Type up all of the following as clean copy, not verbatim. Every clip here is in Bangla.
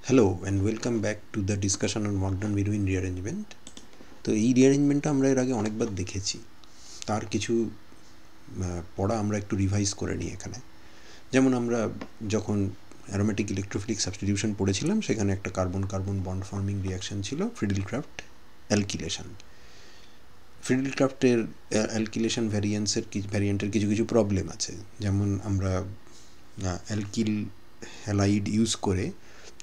Hello and welcome back to the discussion on Magdan Bernoulli rearrangement. তো এই রিঅ্যারেঞ্জমেন্টটা আমরা এর আগে অনেকবার দেখেছি, তার কিছু পড়া আমরা একটু রিভাইজ করে নিই এখানে। যেমন আমরা যখন অ্যারোমেটিক ইলেকট্রোফিলিক সাবস্টিটিউশন পড়েছিলাম, সেখানে একটা carbon carbon bond forming reaction ছিল ফ্রিডেলক্রাফট অ্যালকিলেশন। ফ্রিডেলক্রাফটের অ্যালকিলেশন ভ্যারিয়েন্টের কিছু কিছু প্রবলেম আছে। যেমন আমরা অ্যালকিল হ্যালাইড ইউজ করে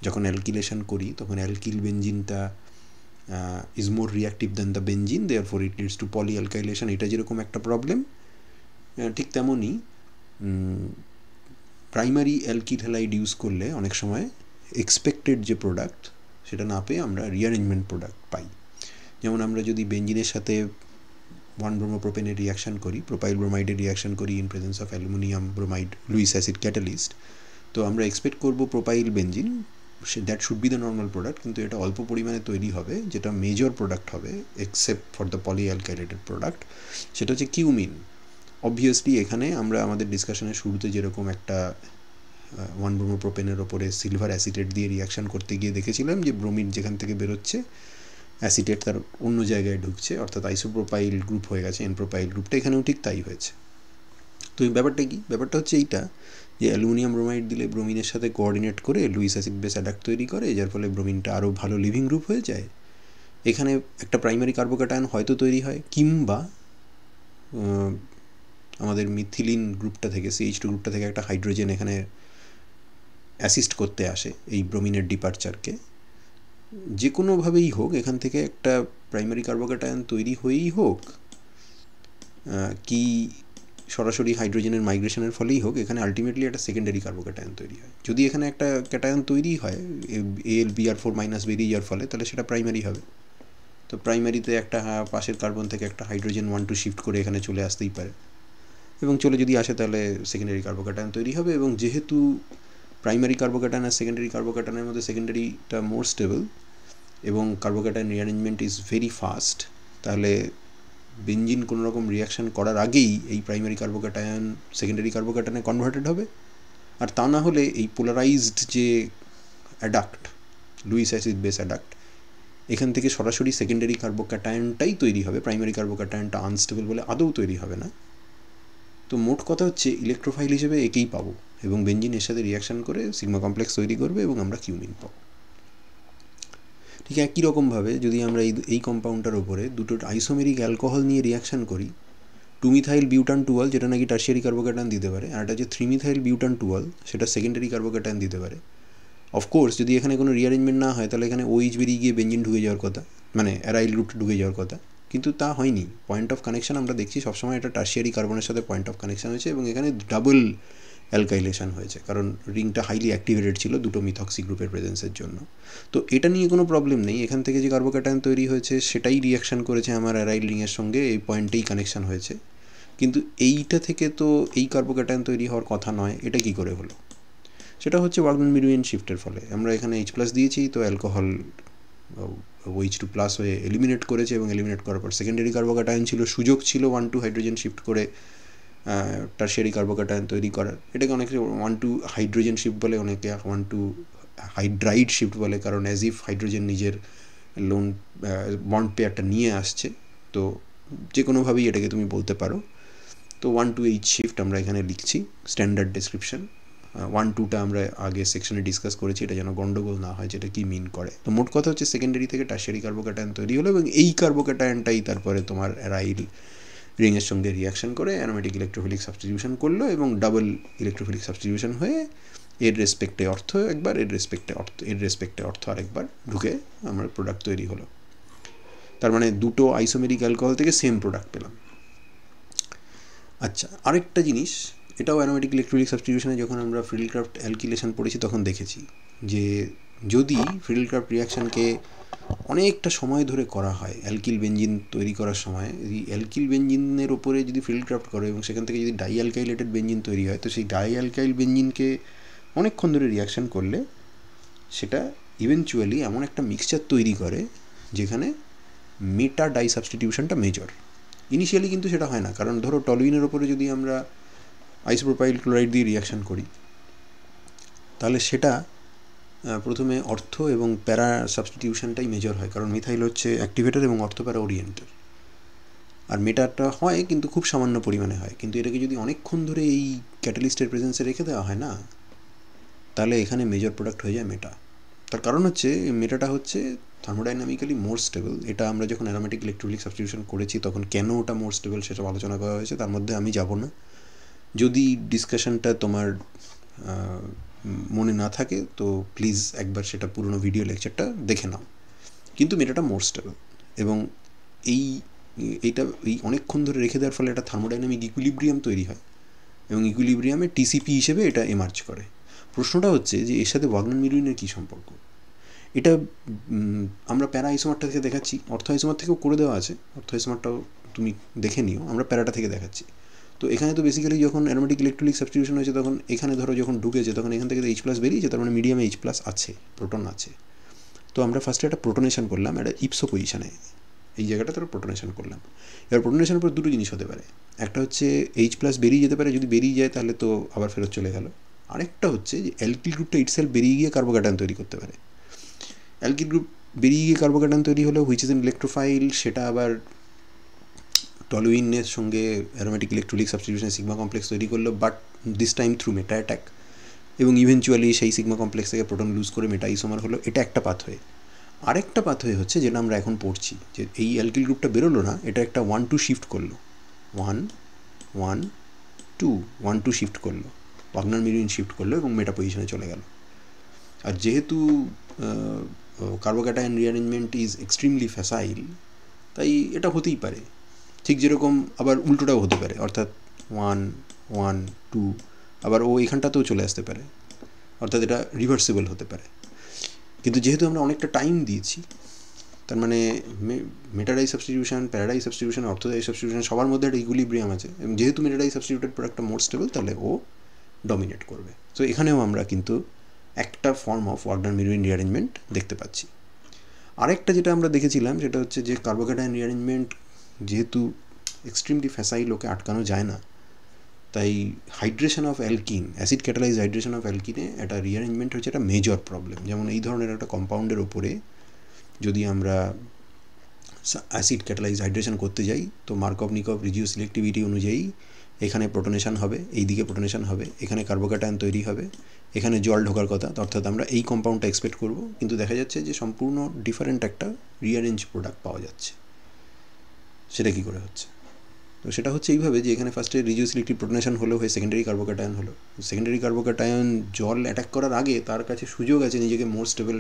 যখন অ্যালকিলেশন করি, তখন alkyl বেঞ্জিনটা is more reactive than the benzene, therefore it leads to polyalkylation। এটা যেরকম একটা প্রবলেম, ঠিক তেমনই প্রাইমারি অ্যালকিল হ্যালাইড ইউজ করলে অনেক সময় এক্সপেক্টেড যে প্রোডাক্ট সেটা না পেয়ে আমরা রিঅ্যারেঞ্জমেন্ট প্রোডাক্ট পাই। যেমন আমরা যদি বেঞ্জিনের সাথে 1-ব্রোমোপ্রোপেনের রিয়াকশান করি, প্রোপাইল ব্রোমাইডের রিয়াকশান করি in presence of aluminium bromide Luis acid catalyst, তো আমরা এক্সপেক্ট করবো propyl benzene, that should be the normal product, কিন্তু এটা অল্প পরিমাণে তৈরি হবে, যেটা মেজর প্রোডাক্ট হবে এক্সেপ্ট ফর দ্য পলিঅ্যালকাইলেটেড প্রোডাক্ট, সেটা হচ্ছে কিউমিন। অবভিয়াসলি এখানে আমরা আমাদের ডিসকাশনের শুরুতে যেরকম একটা 1-ব্রোমোপ্রোপেনের ওপরে সিলভার অ্যাসিটেট দিয়ে রিয়াকশান করতে গিয়ে দেখেছিলাম যে ব্রোমিন যেখান থেকে বেরোচ্ছে, অ্যাসিটেট তার অন্য জায়গায় ঢুকছে, অর্থাৎ আইসোপ্রোপাইল গ্রুপ হয়ে গেছে এনপ্রোপাইল গ্রুপটা, এখানেও ঠিক তাই হয়েছে। তো এই ব্যাপারটা কি? ব্যাপারটা হচ্ছে এইটা যে অ্যালুমিনিয়াম ব্রোমাইড দিলে ব্রোমিনের সাথে কোঅর্ডিনেট করে লুইস অ্যাসিড বেস অ্যাডাক্ট তৈরি করে, যার ফলে ব্রোমিনটা আরও ভালো লিভিং গ্রুপ হয়ে যায়। এখানে একটা প্রাইমারি কার্বোক্যাটায়ন হয়তো তৈরি হয়, কিংবা আমাদের মিথিলিন গ্রুপটা থেকে, CH2 গ্রুপটা থেকে একটা হাইড্রোজেন এখানে অ্যাসিস্ট করতে আসে এই ব্রোমিনের ডিপারচারকে। যে কোনোভাবেই হোক এখান থেকে একটা প্রাইমারি কার্বোক্যাটায়ন তৈরি হয়েই হোক, কি সরাসরি হাইড্রোজেনের মাইগ্রেশনের ফলেই হোক, এখানে আলটিমেটলি একটা সেকেন্ডারি কার্বোক্যাটায়ন তৈরি হয়। যদি এখানে একটা ক্যাটায়ন তৈরি হয় AlBr4- বেরিয়ে যাওয়ার ফলে, তাহলে সেটা প্রাইমারি হবে। তো প্রাইমারিতে একটা পাশের কার্বন থেকে একটা হাইড্রোজেন 1-2 শিফট করে এখানে চলে আসতেই পারে, এবং চলে যদি আসে তাহলে সেকেন্ডারি কার্বোক্যাটায়ন তৈরি হবে। এবং যেহেতু প্রাইমারি কার্বোক্যাটায়ন আর সেকেন্ডারি কার্বোক্যাটায়নের মধ্যে সেকেন্ডারিটা মোর স্টেবল এবং carbocation rearrangement is very fast, তাহলে বেঞ্জিন কোনো রকম রিয়াকশান করার আগেই এই প্রাইমারি কার্বোক্যাটায়ন সেকেন্ডারি কার্বোক্যাটায়নে কনভার্টেড হবে। আর তা না হলে এই পোলারাইজড যে অ্যাডাক্ট, লুইস অ্যাসিড বেস অ্যাডাক্ট, এখান থেকে সরাসরি সেকেন্ডারি কার্বোক্যাটায়নটাই তৈরি হবে, প্রাইমারি কার্বোক্যাটায়নটা আনস্টেবল বলে আদৌ তৈরি হবে না। তো মোট কথা হচ্ছে ইলেকট্রোফাইল হিসেবে একেই পাবো, এবং বেঞ্জিন এর সাথে রিয়াকশান করে সিগমা কমপ্লেক্স তৈরি করবে এবং আমরা কিউমিন পাবো। ঠিক একই রকমভাবে যদি আমরা এই কম্পাউন্ডটার ওপরে দুটো আইসোমেরিক অ্যালকোহল নিয়ে রিয়াকশান করি, 2-মিথাইল বিউটান টুয়াল, যেটা নাকি টার্সিয়ারি কার্বোক্যাটায়ন দিতে পারে, আর এটা হচ্ছে 3-মিথাইল বিউটান টুয়াল, সেটা সেকেন্ডারি কার্বোক্যাটায়ন দিতে পারে। অফকোর্স যদি এখানে কোনো রিঅ্যারেঞ্জমেন্ট না হয়, তাহলে এখানে OH বেরিয়ে গিয়ে বেঞ্জিন ঢুকে যাওয়ার কথা, মানে অ্যারাইল গ্রুপটা ঢুকে যাওয়ার কথা, কিন্তু তা হয়নি। পয়েন্ট অফ কানেকশান আমরা দেখছি সবসময় এটা টার্সিয়ারি কার্বনের সাথে পয়েন্ট অফ কানেকশান হয়েছে, এবং এখানে ডাবল অ্যালকাইলেশন হয়েছে, কারণ রিংটা হাইলি অ্যাক্টিভেটেড ছিল দুটো মিথক্সি গ্রুপের প্রেজেন্সের জন্য। তো এটা নিয়ে কোনো প্রবলেম নেই, এখান থেকে যে কার্বোক্যাটায়ন তৈরি হয়েছে সেটাই রিয়াকশান করেছে আমার অ্যারাইল রিংয়ের সঙ্গে, এই পয়েন্টেই কানেকশান হয়েছে। কিন্তু এইটা থেকে তো এই কার্বোক্যাটায়ন তৈরি হওয়ার কথা নয়, এটা কি করে হলো? সেটা হচ্ছে ওয়াগনার-মিডুইন শিফটের ফলে। আমরা এখানে H+ দিয়েছি, তো অ্যালকোহল OH2+ হয়ে এলিমিনেট করেছে, এবং এলিমিনেট করার পর সেকেন্ডারি কার্বোক্যাটায়ন ছিল, সুযোগ ছিল 1-2 হাইড্রোজেন শিফট করে টার্সিয়ারি কার্বোক্যাটায়ন তৈরি করার। এটাকে অনেকে 1-2 হাইড্রোজেন শিফট বলে, অনেকে 1-2 হাইড্রাইড শিফট বলে, কারণ অ্যাজ ইফ হাইড্রোজেন নিজের লোন বন্ড পেয়ারটা নিয়ে আসছে। তো যে কোনোভাবেই এটাকে তুমি বলতে পারো। তো 1-2 শিফট আমরা এখানে লিখছি, স্ট্যান্ডার্ড ডেসক্রিপশন। 1-2টা আমরা আগে সেকশনে ডিসকাস করেছি, এটা যেন গন্ডগোল না হয় যেটা কি মিন করে। তো মোট কথা হচ্ছে সেকেন্ডারি থেকে টার্সিয়ারি কার্বোক্যাটায়ন তৈরি হলো, এবং এই কার্বোক্যাটায়নটাই তারপরে তোমার অ্যারাইল রিংয়ের সঙ্গে রিয়াকশান করে অ্যারোমেটিক ইলেকট্রোফিলিক সাবস্টিটিউশন করলো, এবং ডাবল ইলেকট্রোফিলিক সাবস্টিটিউশন হয়ে এর রেসপেক্টে অর্থ একবার, এর রেসপেক্টে অর্থ আরেকবার ঢুকে আমার প্রোডাক্ট তৈরি হলো। তার মানে দুটো আইসোমেরিক অ্যালকোহল থেকে সেম প্রোডাক্ট পেলাম। আচ্ছা, আরেকটা জিনিস, এটাও অ্যারোমেটিক ইলেকট্রোফিলিক সাবস্টিটিউশনে যখন আমরা ফ্রিডেলক্রাফট অ্যালকিলেশন পড়েছি তখন দেখেছি যে যদি ফ্রিডেলক্রাফট রিয়াকশানকে অনেকটা সময় ধরে করা হয়, অ্যালকিল বেঞ্জিন তৈরি করার সময় এই অ্যালকিল বেঞ্জিনের ওপরে যদি ফ্রিডেলক্রাফট করে এবং সেখান থেকে যদি ডাই অ্যালকাইলেটেড বেঞ্জিন তৈরি হয়, তো সেই ডাই অ্যালকাইল বেঞ্জিনকে অনেকক্ষণ ধরে রিয়াকশান করলে সেটা ইভেনচুয়ালি এমন একটা মিক্সচার তৈরি করে যেখানে মেটা ডাই সাবস্টিটিউশনটা মেজর। ইনিশিয়ালি কিন্তু সেটা হয় না, কারণ ধরো টলুইনের ওপরে যদি আমরা আইসোপ্রোপাইল ক্লোরাইড দিয়ে রিয়াকশান করি, তাহলে সেটা প্রথমে অর্থ এবং প্যারা সাবস্টিটিউশনটাই মেজর হয়, কারণ মিথাইল হচ্ছে অ্যাক্টিভেটর এবং অর্থ প্যারা ওরিয়েন্টার। আর মেটাটা হয় কিন্তু খুব সামান্য পরিমাণে হয়, কিন্তু এটাকে যদি অনেকক্ষণ ধরে এই ক্যাটালিস্টের প্রেজেন্সে রেখে দেওয়া হয় না, তাহলে এখানে মেজর প্রোডাক্ট হয়ে যায় মেটা। তার কারণ হচ্ছে মেটাটা হচ্ছে থার্মোডাইনামিক্যালি মোর স্টেবল। এটা আমরা যখন অ্যারোমেটিক ইলেকট্রোলিক সাবস্টিটিউশন করেছি তখন কেন ওটা মোর স্টেবল সেসব আলোচনা করা হয়েছে, তার মধ্যে আমি যাব না। যদি ডিসকাশনটা তোমার মনে না থাকে তো প্লিজ একবার সেটা পুরনো ভিডিও লেকচারটা দেখে নাও। কিন্তু মেটাটা মোর স্টেবল, এবং এইটা এই অনেকক্ষণ ধরে রেখে দেওয়ার ফলে একটা থার্মোডাইনামিক ইকুইলিব্রিয়াম তৈরি হয়, এবং ইকুইলিব্রিয়ামে টিসিপি হিসেবে এটা এমার্জ করে। প্রশ্নটা হচ্ছে যে এর সাথে ওয়াগনার-মিরুইনের কী সম্পর্ক? এটা আমরা প্যারা আইসোমারটা থেকে দেখাচ্ছি, অর্থ আইসোমার থেকেও করে দেওয়া আছে, অর্থ আইসোমারটাও তুমি দেখে নিও, আমরা প্যারাটা থেকে দেখাচ্ছি। তো এখানে তো বেসিক্যালি যখন অ্যারোমেটিক ইলেকট্রোলিক সাবস্টিটিউশন হয়েছে তখন এখানে ধরো যখন ঢুকেছে তখন এখান থেকে H+ বেরিয়েছে, তার মানে মিডিয়ামে H+ আছে, প্রোটন আছে। তো আমরা ফার্স্টে একটা প্রোটনেশন করলাম, একটা ইপসো পজিশানে, এই জায়গাটা তারা প্রোটনেশন করলাম। এবার প্রোটনেশনের পর দুটো জিনিস হতে পারে, একটা হচ্ছে H+ বেরিয়ে যেতে পারে, যদি বেরিয়ে যায় তাহলে তো আবার ফেরত চলে গেল। আরেকটা হচ্ছে যে অ্যালকিল গ্রুপটা ইটসেলফ বেরিয়ে গিয়ে কার্বোক্যাটায়ন তৈরি করতে পারে। অ্যালকিল গ্রুপ বেরিয়ে গিয়ে কার্বোক্যাটায়ন তৈরি হলো হুইচ ইজ এন ইলেকট্রোফাইল, সেটা আবার টলুইনের সঙ্গে অ্যারোমেটিক ইলেকট্রোলিক সাবস্টিটিউশন সিগমা কমপ্লেক্স তৈরি করলো, but this time through meta attack, এবং ইভেনচুয়ালি সেই সিগমা কমপ্লেক্স থেকে প্রোটন লুজ করে মেটা আইসোমার হলো। এটা একটা পাথওয়ে। আরেকটা পাথওয়ে হচ্ছে যেটা আমরা এখন পড়ছি, যে এই অ্যালকিল গ্রুপটা বেরোলো না, এটা একটা 1-2 শিফট করলো, 1-1-2 শিফট করলো, ওয়াগনার-মিরুইন শিফট করলো এবং মেটা পজিশনে চলে গেল। আর যেহেতু কার্বোক্যাটায়ন রিঅ্যারেঞ্জমেন্ট ইজ এক্সট্রিমলি ফ্যাসাইল, তাই এটা হতেই পারে। ঠিক যেরকম আবার উল্টোটাও হতে পারে, অর্থাৎ 1-1-2 আবার ও এখানটাতেও চলে আসতে পারে, অর্থাৎ এটা রিভার্সিবল হতে পারে। কিন্তু যেহেতু আমরা অনেকটা টাইম দিয়েছি, তার মানে মেটাডাই সাবস্টিটিউশন, প্যারাডাই সাবস্টিটিউশন, অর্থোডাই সাবস্টিটিউশন সবার মধ্যে একটা ইকুইলিব্রিয়াম আছে, এবং যেহেতু মেটাডাই সাবস্টিটিউটেড প্রোডাক্টটা মোর স্টেবল, তাহলে ও ডমিনেট করবে। তো এখানেও আমরা কিন্তু একটা ফর্ম অফ ওয়াগনার-মিরুইন রিঅ্যারেঞ্জমেন্ট দেখতে পাচ্ছি। আরেকটা যেটা আমরা দেখেছিলাম সেটা হচ্ছে যে কার্বোক্যাটায়ন রিঅ্যারেঞ্জমেন্ট যেহেতু এক্সট্রিমলি ফ্যাসাইল, ওকে আটকানো যায় না, তাই hydration of alkene, acid catalyse hydration of অ্যালকিনে একটা রিঅ্যারেঞ্জমেন্ট হচ্ছে একটা মেজর প্রবলেম। যেমন এই ধরনের একটা কম্পাউন্ডের ওপরে যদি আমরা অ্যাসিড ক্যাটালাইজ হাইড্রেশন করতে যাই, তো মার্কভ-নিকভ রিজিও সিলেক্টিভিটি অনুযায়ী এখানে প্রোটনেশন হবে, এই দিকে প্রোটনেশন হবে, এখানে কার্বোক্যাটায়ন তৈরি হবে, এখানে জল ঢোকার কথা, অর্থাৎ আমরা এই কম্পাউন্ডটা এক্সপেক্ট করব, কিন্তু দেখা যাচ্ছে যে সম্পূর্ণ ডিফারেন্ট একটা রিঅ্যারেঞ্জ প্রোডাক্ট পাওয়া যাচ্ছে। সেটা কী করে হচ্ছে? তো সেটা হচ্ছে এইভাবে যে এখানে ফার্স্টে রিজিও সিলেক্টিভ প্রোটনেশন হলো, হয়ে সেকেন্ডারি কার্বোক্যাটায়ন হলো। সেকেন্ডারি কার্বোক্যাটায়ন জল অ্যাটাক করার আগে তার কাছে সুযোগ আছে নিজেকে মোর স্টেবল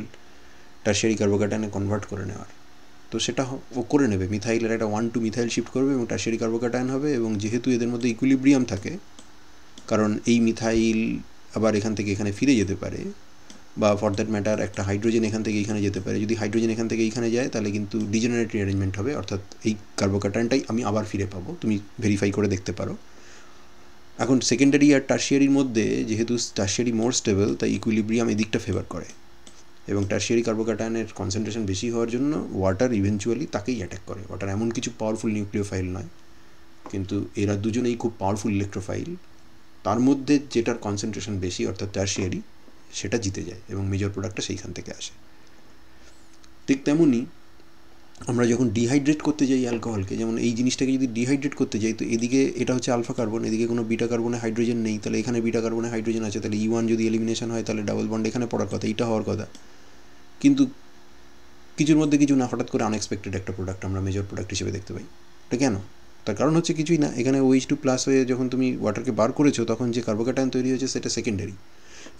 টারশিয়ারি কার্বোক্যাটায়নে কনভার্ট করে নেওয়ার। তো সেটা ও করে নেবে, মিথাইলের একটা 1-2 মিথাইল শিফট করবে এবং টারশিয়ারি কার্বোক্যাটায়ন হবে। এবং যেহেতু এদের মধ্যে ইকুইলিব্রিয়াম থাকে, কারণ এই মিথাইল আবার এখান থেকে এখানে ফিরে যেতে পারে, বা ফর দ্যাট ম্যাটার একটা হাইড্রোজেন এখান থেকে এইখানে যেতে পারে। যদি হাইড্রোজেন এখান থেকে এইখানে যায় তাহলে কিন্তু ডিজেনারেট রিঅ্যারেঞ্জমেন্ট হবে, অর্থাৎ এই কার্বোক্যাটায়নটাই আমি আবার ফিরে পাবো, তুমি ভেরিফাই করে দেখতে পারো। এখন সেকেন্ডারি আর টারশিয়ারির মধ্যে যেহেতু টারশিয়ারি মোর স্টেবল, তাই ইকুইলিব্রিয়াম এদিকটা ফেভার করে, এবং টারশিয়ারি কার্বোক্যাটায়নের কনসেন্ট্রেশন বেশি হওয়ার জন্য ওয়াটার ইভেনচুয়ালি তাকেই অ্যাটাক করে। ওয়াটার এমন কিছু পাওয়ারফুল নিউক্লিওফাইল নয়, কিন্তু এরা দুজনেই খুব পাওয়ারফুল ইলেকট্রোফাইল। তার মধ্যে যেটার কনসেন্ট্রেশন বেশি, অর্থাৎ টারশিয়ারি, সেটা জিতে যায় এবং মেজর প্রোডাক্টটা সেইখান থেকে আসে। ঠিক তেমনই আমরা যখন ডিহাইড্রেট করতে যাই অ্যালকোহলকে, যেমন এই জিনিসটাকে যদি ডিহাইড্রেট করতে যাই, তো এদিকে এটা হচ্ছে আলফা কার্বন, এদিকে কোনো বিটা কার্বনে হাইড্রোজেন নেই, তাহলে এখানে বিটা কার্বনে হাইড্রোজেন আছে, তাহলে E1 যদি এলিমিনেশন হয় তাহলে ডাবল বন্ড এখানে পড়ার কথা, এইটা হওয়ার কথা। কিন্তু কিছুর মধ্যে কিছু না, হঠাৎ করে আনএক্সপেক্টেড একটা প্রোডাক্ট আমরা মেজর প্রোডাক্ট হিসেবে দেখতে পাই। এটা কেন? তার কারণ হচ্ছে কিছুই না, এখানে OH2+ হয়ে যখন তুমি ওয়াটারকে বার করেছো তখন যে কার্বোক্যাটায়ন তৈরি হয়েছে সেটা সেকেন্ডারি।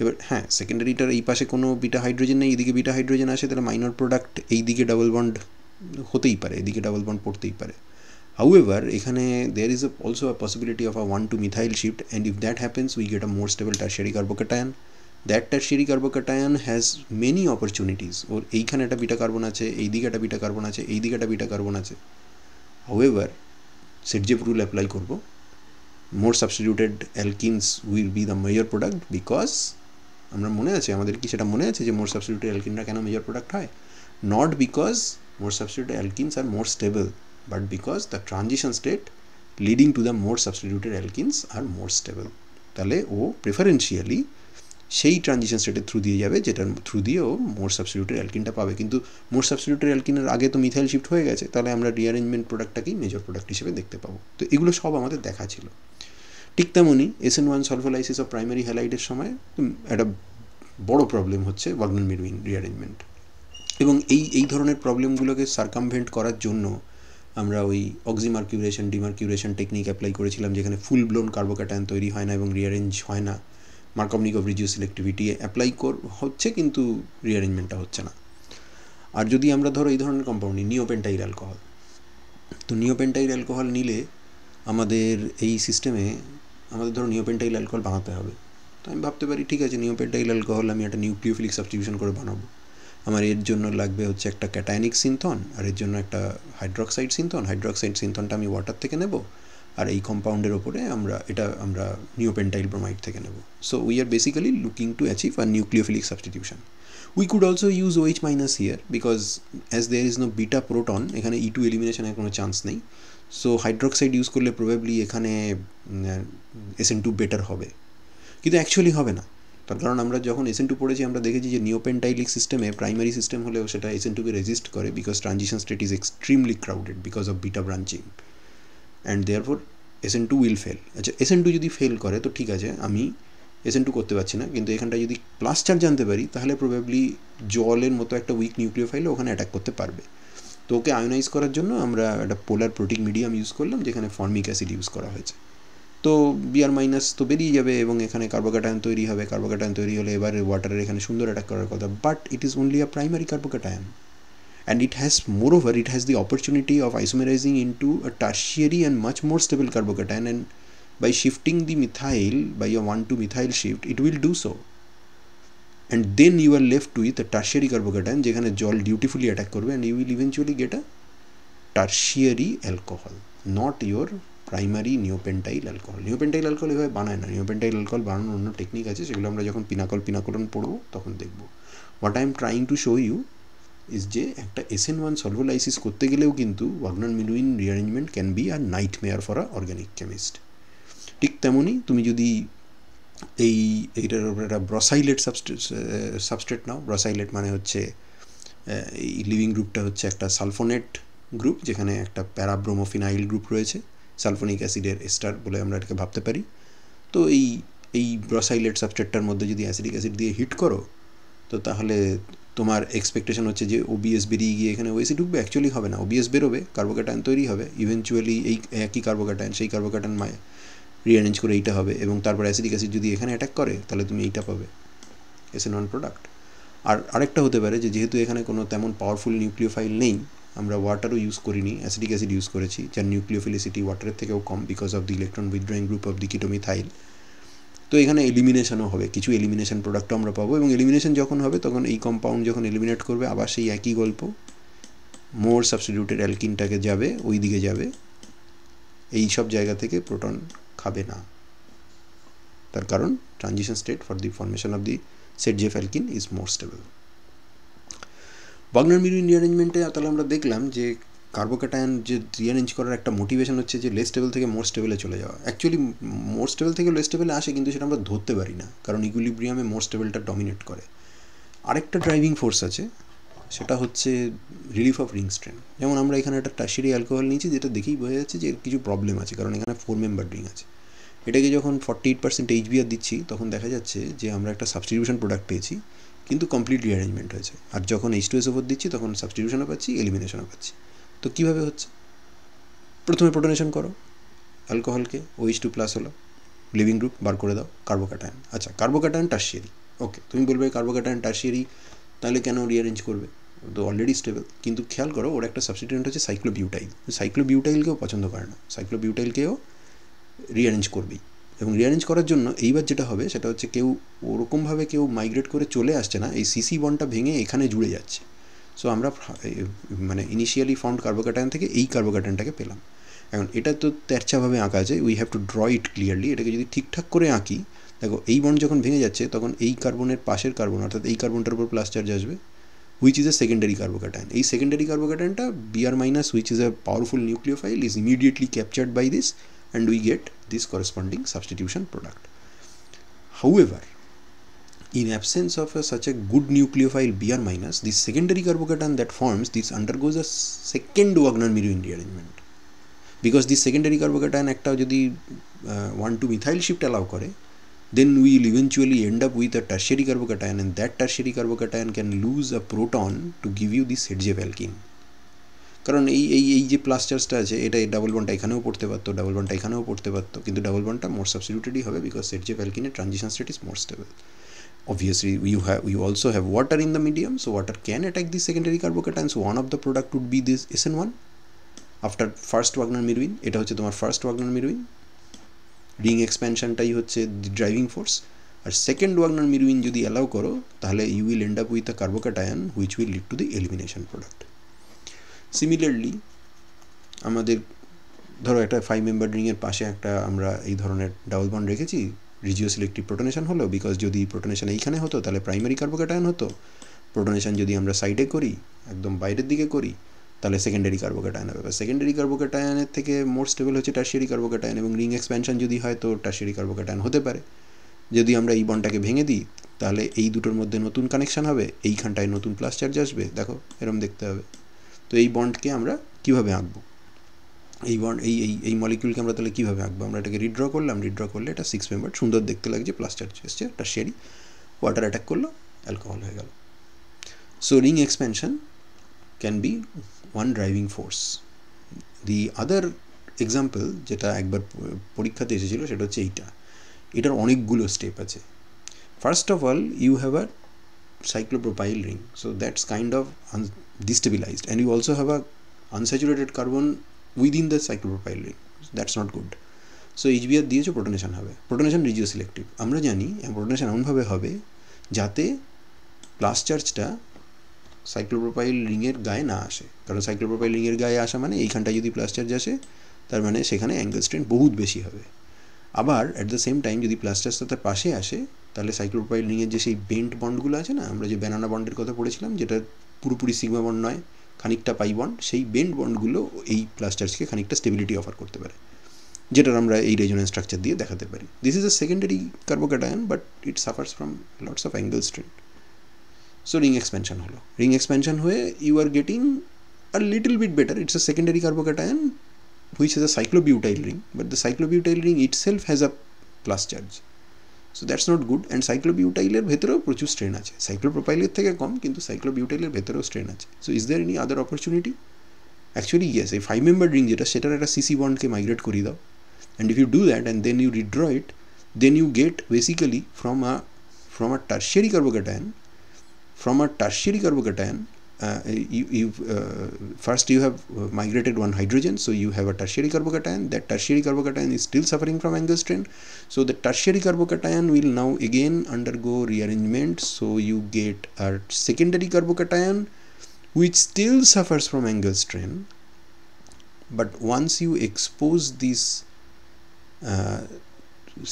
এবার হ্যাঁ, সেকেন্ডারিটার এই পাশে কোনো বিটা হাইড্রোজেন নেই, এদিকে বিটা হাইড্রোজেন আসে, তাহলে মাইনর প্রোডাক্ট এই দিকে ডাবল বন্ড হতেই পারে, এদিকে ডাবল বন্ড পড়তেই পারে। হাউএভার এখানে there is also a possibility of a 1-2 methyl shift, and if that happens we get a more stable tertiary carbocation. That tertiary carbocation has many opportunities. Or এইখানে একটা বিটা কার্বন আছে, এই দিকে একটা বিটা কার্বন আছে, এই দিকে একটা বিটা কার্বন আছে। হাউএভার সেটজেভ রুল অ্যাপ্লাই করবো, more substituted alkenes will be the major product, because আমরা মনে আছে, আমাদের কি সেটা মনে আছে যে মোর সাবস্টিটিউটেড অ্যালকিনরা কেন মেজর প্রোডাক্ট হয়? Not because more substituted alkenes are more stable, but because the transition state leading to the more substituted alkenes are more stable. তাহলে ও প্রেফারেন্সিয়ালি সেই ট্রানজিশন স্টেটের থ্রু দিয়ে যাবে, যেটার থ্রু দিয়ে ও মোর সাবস্টিটিউটেড অ্যালকিনটা পাবে। কিন্তু মোর সাবস্টিটিউটেড অ্যালকিনের আগে তো মিথাইল শিফট হয়ে গেছে, তাহলে আমরা রিঅ্যারেঞ্জমেন্ট প্রোডাক্টটাকেই মেজর প্রোডাক্ট হিসেবে দেখতে পাবো। তো এগুলো সব আমাদের দেখা ছিল। ঠিক তেমনই SN1 সলভোলাইসিস অফ প্রাইমারি হ্যালাইডের সময় একটা বড় প্রবলেম হচ্ছে ওয়াগনার মিডউইন রিঅ্যারেঞ্জমেন্ট। এবং এই ধরনের প্রবলেমগুলোকে সার্কামভেন্ট করার জন্য আমরা ওই অক্সিমার্কিউরেশন ডিমার্কিউরেশন টেকনিক অ্যাপ্লাই করেছিলাম, যেখানে ফুল ব্লোন কার্বোক্যাটায়ন তৈরি হয় না এবং রিঅ্যারেঞ্জ হয় না। মার্কভনিকভ রিডিউস সিলেক্টিভিটি অ্যাপ্লাই হচ্ছে, কিন্তু রিঅ্যারেঞ্জমেন্টটা হচ্ছে না। আর যদি আমরা ধরো এই ধরনের কম্পাউন্ড নিই, নিওপেন্টাইল অ্যালকোহল, তো নিওপেন্টাইল অ্যালকোহল নিলে আমাদের এই সিস্টেমে আমাদের ধরো নিওপেন্টাইল অ্যালকোহল বানাতে হবে। তো আমি ভাবতে পারি ঠিক আছে, নিওপেন্টাইল অ্যালকোহল আমি একটা নিউক্লিওফিলিক সাবস্টিটিউশন করে বানাবো। আমার এর জন্য লাগবে হচ্ছে একটা ক্যাটায়নিক সিনথন, আর এর জন্য একটা হাইড্রক্সাইড সিনথন। হাইড্রক্সাইড সিনথনটা আমি ওয়াটার থেকে নেব, আর এই কম্পাউন্ডের ওপরে আমরা নিওপেন্টাইল ব্রোমাইড থেকে নেব। So we are basically looking to achieve a nucleophilic substitution. We could also use OH minus here, because as there is no beta proton, এখানে E2 এলিমিনেশনের কোনো চান্স নেই। সো হাইড্রক্সাইড ইউজ করলে প্রবাবলি এখানে SN2 বেটার হবে, কিন্তু অ্যাকচুয়ালি হবে না। তার কারণ আমরা যখন SN2 পড়েছি আমরা দেখেছি যে নিওপেন্টাইলিক সিস্টেমে প্রাইমারি সিস্টেম হলেও সেটা SN2কে রেজিস্ট করে, because transition state is extremely crowded because of beta branching, and therefore SN2 will fail. আচ্ছা, SN2 যদি ফেল করে তো ঠিক আছে, আমি SN2 করতে পারছি না, কিন্তু এখানটা যদি প্লাস চার্জ জানতে পারি তাহলে প্রবাবলি জলের মতো একটা উইক নিউক্লিওফাইল ওখানে অ্যাটাক করতে পারবে। তো ওকে আয়োনাইজ করার জন্য আমরা একটা পোলার প্রোটিক মিডিয়াম ইউজ করলাম, যেখানে ফর্মিক অ্যাসিড ইউজ করা হয়েছে। তো Br মাইনাস তো বেরিয়ে যাবে এবং এখানে কার্বোক্যাটায়ন তৈরি হবে। কার্বোক্যাটায়ন তৈরি হলে এবারে ওয়াটারের এখানে সুন্দর অ্যাটাক করার কথা, but it is only a primary carbocation, and it has moreover it has the opportunity of isomerizing into a tertiary and much more stable carbocation, and by shifting the methyl by a 1,2 methyl shift it will do so, and then you are left with a tertiary carbocation যেখানে জল ডিউটিফুলি অ্যাটাক করবে, and you will eventually get a tertiary alcohol, not your primary neopentyl alcohol. Neopentyl alcohol এভাবে বানায় না। নিওপেন্টাইল অ্যালকোহল বানানোর অন্য টেকনিক আছে, সেগুলো আমরা যখন পিনাকলন পড়বো তখন দেখবো। What I am trying to show you is যে একটা SN1 সলভোলাইসিস করতে গেলেও কিন্তু Wagner Meerwein rearrangement can be a nightmare for a organic chemist. ঠিক তেমনই তুমি যদি এইটার উপরে একটা ব্রসাইলেট সাবস্ট্রেট নাও। ব্রসাইলেট মানে হচ্ছে এই লিভিং গ্রুপটা হচ্ছে একটা সালফোনেট গ্রুপ, যেখানে একটা প্যারাব্রোমোফিনাইল গ্রুপ রয়েছে, সালফোনিক অ্যাসিডের এস্টার বলে আমরা এটাকে ভাবতে পারি। তো এই ব্রসাইলেট সাবস্ট্রেটটার মধ্যে যদি অ্যাসিডিক অ্যাসিড দিয়ে হিট করো, তো তাহলে তোমার এক্সপেকটেশন হচ্ছে যে OBS বেরিয়ে গিয়ে এখানে OAC ঢুকবে। অ্যাকচুয়ালি হবে না, OBS বেরোবে, কার্বোক্যাটায়ন তৈরি হবে, ইভেনচুয়ালি এই একই কার্বোক্যাটায়ন সেই কার্বোক্যাটায়ন রিঅ্যারেঞ্জ করে এইটা হবে, এবং তারপর অ্যাসিডিক অ্যাসিড যদি এখানে অ্যাটাক করে তাহলে তুমি এইটা পাবে, SN1 প্রোডাক্ট। আর আরেকটা হতে পারে যে যেহেতু এখানে কোনো তেমন পাওয়ারফুল নিউক্লিওফাইল নেই, আমরা ওয়াটারও ইউজ করিনি, অ্যাসিডিক অ্যাসিড ইউজ করেছি, যার নিউক্লিওফিলিসিটি ওয়াটারের থেকেও কম because of the electron withdrawing group of the ketomethyl. তো এখানে এলিমিনেশনও হবে, কিছু এলিমিনেশন প্রোডাক্টও আমরা পাবো, এবং এলিমিনেশন যখন হবে তখন এই কম্পাউন্ড যখন এলিমিনেট করবে আবার সেই একই গল্প, মোর সাবস্টিটিউটেড অ্যালকিনটাকে যাবে, ওই দিকে যাবে, এই সব জায়গা থেকে প্রোটন খাবে না। তার কারণ transition state for the formation of the ZF alkene is more stable. Wagner Meerwein রিঅ্যারেঞ্জমেন্টে তাহলে আমরা দেখলাম যে কার্বোক্যাটায়ন যে রিঅ্যারেঞ্জ করার একটা মোটিভেশন হচ্ছে যে লেস স্টেবল থেকে মোর স্টেবলে চলে যাওয়া। অ্যাকচুয়ালি মোর স্টেবল থেকে লেস স্টেবলে আসে, কিন্তু সেটা আমরা ধরতে পারি না, কারণ ইকুইলিব্রিয়ামে মোর স্টেবলটা ডমিনেট করে। আরেকটা ড্রাইভিং ফোর্স আছে, সেটা হচ্ছে রিলিফ অফ রিং স্ট্রেন। যেমন আমরা এখানে একটা টার্সিয়ারি অ্যালকোহল নিয়েছি, যেটা দেখেই বোঝা যাচ্ছে যে কিছু প্রবলেম আছে, কারণ এখানে 4 মেম্বার রিং আছে। এটাকে যখন 48% HBr দিচ্ছি তখন দেখা যাচ্ছে যে আমরা একটা সাবস্টিটিউশন প্রোডাক্ট পেয়েছি, কিন্তু কমপ্লিট রিঅ্যারেঞ্জমেন্ট হয়েছে। আর যখন H2SO4 দিচ্ছি তখন সাবস্টিটিউশনও পাচ্ছি, এলিমিনেশনও পাচ্ছি। তো কীভাবে হচ্ছে? প্রথমে প্রোটনেশন করো অ্যালকোহলকে, OH2+ হলো, লিভিং গ্রুপ বার করে দাও, কার্বোক্যাটায়ন। আচ্ছা, কার্বোক্যাটায়ন টার্সিয়ারি, ওকে, তুমি বলবে কার্বোক্যাটায়ন টার্সিয়ারি, তাহলে কেন রিঅ্যারেঞ্জ করবে? তো অলরেডি স্টেবল। কিন্তু খেয়াল করো ওর একটা সাবস্টিটিউয়েন্ট হচ্ছে সাইক্লোবিউটাইল। সাইক্লোবিউটাইলকেও পছন্দ করে না, সাইক্লোবিউটাইলকেও রিঅ্যারেঞ্জ করবেই। এবং রিঅ্যারেঞ্জ করার জন্য এইবার যেটা হবে সেটা হচ্ছে ওরকমভাবে কেউ মাইগ্রেট করে চলে আসছে না, এই CC বন্ডটা ভেঙে এখানে জুড়ে যাচ্ছে। সো আমরা মানে ইনিশিয়ালি ফাউন্ড কার্বোক্যাটায়ন থেকে এই কার্বোক্যাটায়নটাকে পেলাম। এখন এটা তো তেরচাভাবে আঁকা আছে, we have to draw it clearly. এটাকে যদি ঠিকঠাক করে আঁকি, দেখো এই বন্ড যখন ভেঙে যাচ্ছে তখন এই কার্বনের পাশের কার্বন, অর্থাৎ এই কার্বনটার উপর প্লাস চার্জ আসবে, which is a secondary carbocation. এই সেকেন্ডারি কার্বোক্যাটায়নটা Br- which is a powerful nucleophile is immediately captured by this, and we get this corresponding substitution product. However, In absence of such a good nucleophile Br minus, this secondary carbocation that forms this undergoes a second Wagner-Meruin rearrangement. Because this secondary carbocation একটা যদি 1,2 methyl shift allow করে, then we will eventually end up with a tertiary carbocation, and that tertiary carbocation can lose a proton to give you this Herjavec alkene. কারণ এই যে প্লাস চার্জটা আছে, এটা ডাবল বন্ডটা এখানেও পড়তে পারতো, ডাবল বন্ডটা এখানেও পড়তে পারতো, কিন্তু ডাবল বন্ডটা মোর সাবস্টিটিউটেডই হবে because Herjavec alkene's transition state is more stable. Obviously you also have water in the medium, so water can attack the secondary carbocation, so one of the product would be this SN1 after first Wagner-Meruin. এটা হচ্ছে তোমার ফার্স্ট Wagner-Meruin, রিং এক্সপ্যানশনটাই হচ্ছে দি ড্রাইভিং ফোর্স। আর সেকেন্ড Wagner-Meruin যদি অ্যালাউ করো তাহলে you will end up with a carbocation which will lead to the elimination product. Similarly আমাদের ধরো একটা 5 মেম্বার রিংয়ের পাশে একটা আমরা এই ধরনের ডাবল বন্ড রেখেছি, রিজিওসিলেক্টিভ প্রোটনেশন হলো, বিকজ যদি প্রোটনেশন এইখানে হতো তাহলে প্রাইমারি কার্বোক্যাটায়ন হতো, প্রোটনেশন যদি আমরা সাইডে করি একদম বাইরের দিকে করি তাহলে সেকেন্ডারি কার্বোক্যাটায়ন হবে। সেকেন্ডারি কার্বোক্যাটায়নের থেকে মোর স্টেবল হচ্ছে টারশিয়ারি কার্বোক্যাটায়ন, এবং রিং এক্সপ্যানশন যদি হয় তো টারশিয়ারি কার্বোক্যাটায়ন হতে পারে। যদি আমরা এই বন্ডটাকে ভেঙে দিই তাহলে এই দুটোর মধ্যে নতুন কানেকশান হবে, এইখানটায় নতুন প্লাস চার্জ আসবে, দেখো এরম দেখতে হবে। তো এই বন্ডকে আমরা কীভাবে আঁকবো, এই বন্ড এই মলিকিউলকে আমরা তাহলে কীভাবে আঁকবো? আমরা এটাকে রিড্র করলাম, রিড্র করলে এটা 6 মেম্বার সুন্দর দেখতে লাগছে, প্লাস চার্জ এসছে, টারশিয়ারি, ওয়াটার অ্যাটাক করলো, অ্যালকোহল হয়ে গেল। So ring expansion can be one driving force. The other example যেটা একবার পরীক্ষাতে এসেছিলো সেটা হচ্ছে এটার অনেকগুলো স্টেপ আছে। First of all you have a cyclopropyl ring, so that's kind of destabilized, and you also have a unsaturated carbon within the cyclopropyl ring, that's not good. So HBr দিয়েছো, প্রোটনেশন হবে, প্রোটনেশন রিজিওসিলেক্টিভ। আমরা জানি প্রোটনেশন এমনভাবে হবে যাতে প্লাস চার্জটা সাইক্লোপ্রোপাইল রিংয়ের গায়ে না আসে, কারণ সাইক্লোপ্রোপাইল রিংয়ের গায়ে আসা মানে এইখানটায় যদি প্লাস চার্জ আসে তার মানে সেখানে অ্যাঙ্গেল স্ট্রেন বহুত বেশি হবে। আবার অ্যাট দ্য সেম টাইম যদি প্লাস চার্জটা তার পাশে আসে তাহলে সাইক্লোপ্রোপাইল রিংয়ের যে সেই বেন্ট বন্ডগুলো আছে না, আমরা যে ব্যানানা বন্ডের কথা পড়েছিলাম যেটা পুরোপুরি সিগমা বন্ড নয়, খানিকটা পাই বন্ড, সেই বেন্ট বন্ডগুলো এই প্লাস চার্জকে খানিকটা স্টেবিলিটি অফার করতে পারে, যেটার আমরা এই রেজোনেন্স স্ট্রাকচার দিয়ে দেখাতে পারি। This is a secondary carbocation but it suffers from lots of angle strain. So ring expansion হলো, রিং এক্সপ্যানশন হয়ে you are getting a little bit better, it's a secondary carbocation which is a cyclobutyl ring, but the cyclobutyl ring itself has a plus charge, so that's not good. And cyclobutyl এর ভেতরেও প্রচুর স্ট্রেন আছে, সাইক্লোপ্রোপাইলের থেকে কম, কিন্তু সাইক্লোবিউটাইলের ভেতরেও স্ট্রেন আছে। So is there any other opportunity? Actually yes, এই 5 মেম্বার রিং যেটা সেটার একটা সিসি বন্ডকে মাইগ্রেট করিয়ে দাও, and if you do that and then you redraw it, then you get basically from a tertiary carbocation, first you have migrated one hydrogen, so you have a tertiary carbocation. That tertiary carbocation is still suffering from angle strain, so the tertiary carbocation will now again undergo rearrangement, so you get a secondary carbocation which still suffers from angle strain. But once you expose this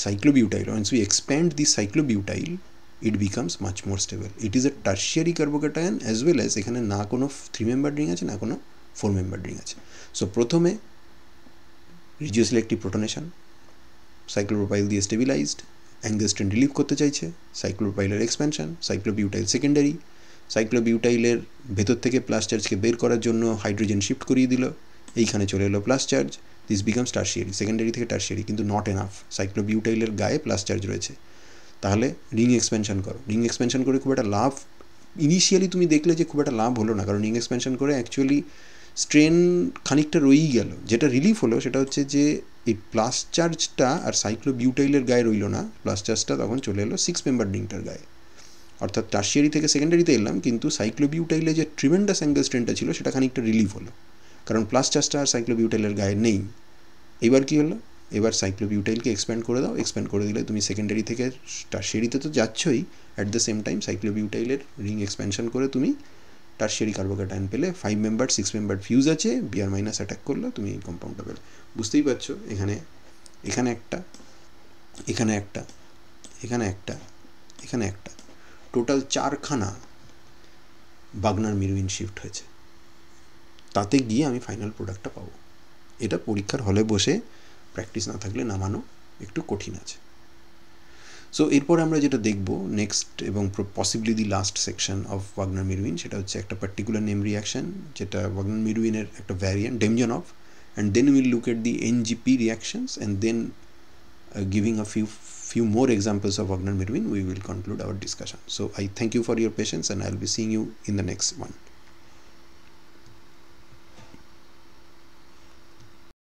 cyclobutyl, once we expand this cyclobutyl, it becomes much more stable. It is a tertiary carbocation as well as এখানে না কোনো 3 মেম্বার রিং আছে না কোনো 4 মেম্বার রিং আছে। সো প্রথমে রিজিওসিলেক্টিভ প্রোটনেশন, সাইক্লোপ্রোপাইল দিয়ে স্টেবিলাইজড, অ্যাঙ্গেল স্ট্রেন রিলিভ করতে চাইছে, সাইক্লোপ্রোপাইলের এক্সপ্যানশন, সাইক্লোবিউটাইল সেকেন্ডারি, সাইক্লোবিউটাইলের ভেতর থেকে প্লাস চার্জকে বের করার জন্য হাইড্রোজেন শিফট করিয়ে দিল, এইখানে চলে এলো plus charge, this becomes tertiary, secondary থেকে টারশিয়ারি, কিন্তু নট এনাফ, সাইক্লোবিউটাইলের গায়ে প্লাস চার্জ রয়েছে। তাহলে রিং এক্সপেনশন করো, রিং এক্সপেনশন করে খুব একটা লাভ ইনিশিয়ালি তুমি দেখলে যে খুব একটা লাভ হলো না, কারণ রিং এক্সপেনশন করে অ্যাকচুয়ালি স্ট্রেন খানিকটা রয়েই গেল। যেটা রিলিফ হলো সেটা হচ্ছে যে এই প্লাস চার্জটা আর সাইক্লোবিউটাইলের গায়ে রইল না, প্লাস চার্জটা তখন চলে এলো 6 মেম্বার রিংটার গায়ে, অর্থাৎ টারশিয়ারি থেকে সেকেন্ডারিতে এলাম, কিন্তু সাইক্লোবিউটাইলে যে ট্রিমেন্ডাস অ্যাঙ্গেল স্ট্রেনটা ছিল সেটা খানিকটা রিলিফ হলো, কারণ প্লাস চার্জটা আর সাইক্লোবিউটাইলের গায়ে নেই। এবার কী হলো, এবার সাইক্লোবিউটাইলকে এক্সপ্যান্ড করে দাও, এক্সপ্যান্ড করে দিলে তুমি সেকেন্ডারি থেকে টারশিয়ারিতে তো যাচ্ছই, অ্যাট দ্য সেম টাইম সাইক্লোবিউটাইলের রিং এক্সপ্যানশন করে তুমি টারশিয়ারি কার্বোক্যাটায়ন পেলে, 5 মেম্বার 6 মেম্বার ফিউজ আছে, Br মাইনাস অ্যাটাক করলো, তুমি এই কম্পাউন্ডটা পেলে। বুঝতেই পারছো এখানে একটা, এখানে একটা, এখানে একটা, এখানে একটা, টোটাল 4খানা Wagner-Meruin শিফট হয়েছে, তাতে গিয়ে আমি ফাইনাল প্রোডাক্টটা পাবো। এটা পরীক্ষার হলে বসে প্র্যাকটিস না থাকলে নামানো একটু কঠিন আছে। সো এরপর আমরা যেটা দেখব নেক্সট এবং possibly the last section of Wagner Meerwein, সেটা হচ্ছে একটা পার্টিকুলার নেম রিয়াকশন যেটা ওয়াগনার মিরউইনের একটা variant Demjanov, and then will look at the NGP reactions, and then giving a few more examples of Wagner-Mirwin, we will conclude our discussion. So I thank you for your patience, and I'll be seeing you in the next one.